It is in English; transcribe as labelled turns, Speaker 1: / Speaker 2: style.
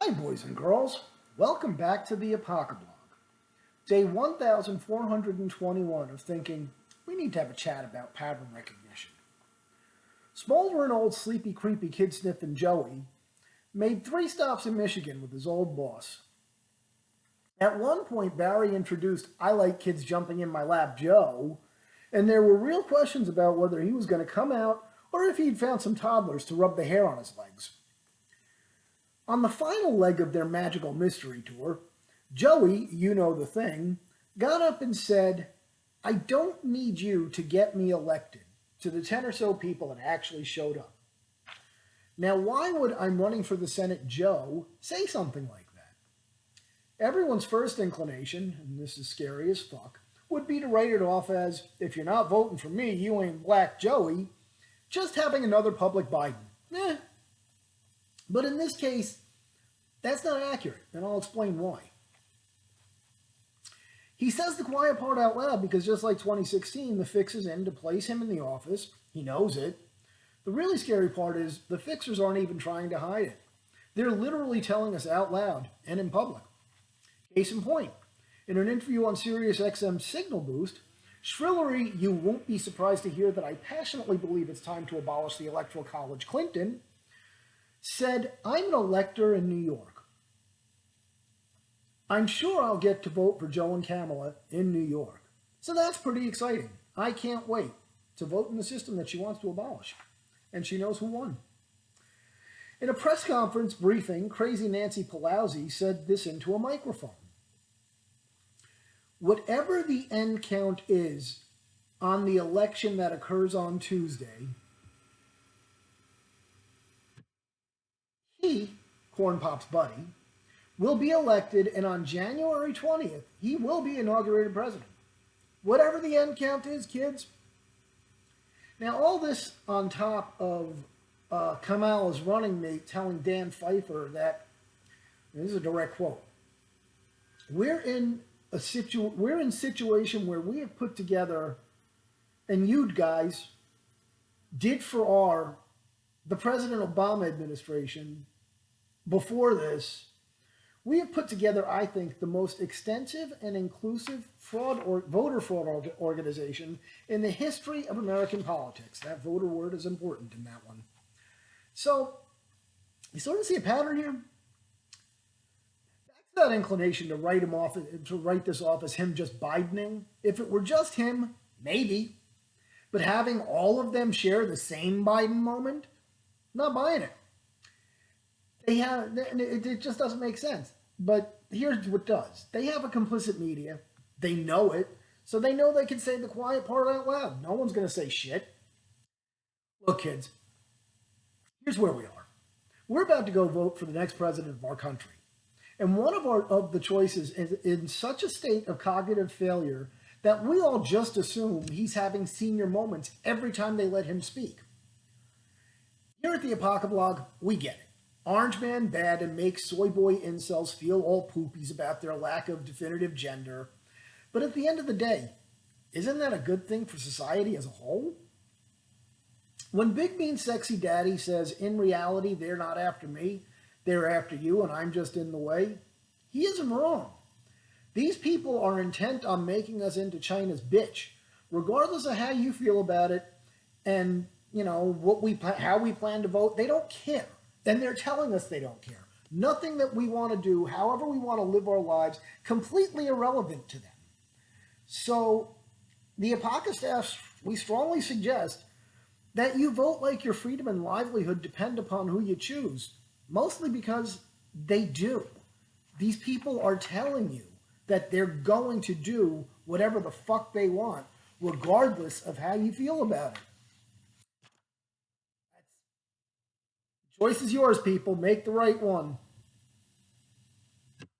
Speaker 1: Hi, boys and girls. Welcome back to the Apocablog. Day 1421 of thinking we need to have a chat about pattern recognition. Smoldering old sleepy, creepy, kid-sniffing Joey made 3 stops in Michigan with his old boss. At one point, Barry introduced I like kids jumping in my lap Joe, and there were real questions about whether he was going to come out or if he'd found some toddlers to rub the hair on his legs. On the final leg of their magical mystery tour, Joey, you know the thing, got up and said, I don't need you to get me elected, to the 10 or so people that actually showed up. Now, why would I'm running for the Senate Joe say something like that? Everyone's first inclination, and this is scary as fuck, would be to write it off as, if you're not voting for me, you ain't Black Joey, just having another public Biden. But in this case, that's not accurate, and I'll explain why. He says the quiet part out loud because just like 2016, the fix is in to place him in the office. He knows it. The really scary part is the fixers aren't even trying to hide it. They're literally telling us out loud and in public. Case in point, in an interview on SiriusXM's Signal Boost, Shrillery, you won't be surprised to hear that I passionately believe it's time to abolish the Electoral College Clinton, said, I'm an elector in New York. I'm sure I'll get to vote for Joe and Kamala in New York. So that's pretty exciting. I can't wait to vote in the system that she wants to abolish. And she knows who won. In a press conference briefing, crazy Nancy Pelosi said this into a microphone. Whatever the end count is on the election that occurs on Tuesday, he, Corn Pop's buddy, will be elected, and on January 20th, he will be inaugurated president. Whatever the end count is, kids. Now, all this on top of Kamala's running mate telling Dan Pfeiffer that, this is a direct quote, we're in a situation where we have put together, and you guys did for the President Obama administration before this, we have put together, I think, the most extensive and inclusive voter fraud organization in the history of American politics. That voter word is important in that one. So, you sort of see a pattern here. That's that inclination to write him off, to write this off as him just Bidening. If it were just him, maybe. But having all of them share the same Biden moment, not buying it. It just doesn't make sense. But here's what does. They have a complicit media. They know it. So they know they can say the quiet part out loud. No one's going to say shit. Look, kids, here's where we are. We're about to go vote for the next president of our country. And one of the choices is in such a state of cognitive failure that we all just assume he's having senior moments every time they let him speak. Here at the Apocablog, we get it. Orange Man bad and makes soy boy incels feel all poopies about their lack of definitive gender. But at the end of the day, isn't that a good thing for society as a whole? When Big Mean Sexy Daddy says, in reality, they're not after me, they're after you, and I'm just in the way, he isn't wrong. These people are intent on making us into China's bitch, regardless of how you feel about it and, you know, how we plan to vote. They don't care. And they're telling us they don't care. Nothing that we want to do, however we want to live our lives, completely irrelevant to them. So the APOCA staff, we strongly suggest that you vote like your freedom and livelihood depend upon who you choose, mostly because they do. These people are telling you that they're going to do whatever the fuck they want, regardless of how you feel about it. Choice is yours, people. Make the right one.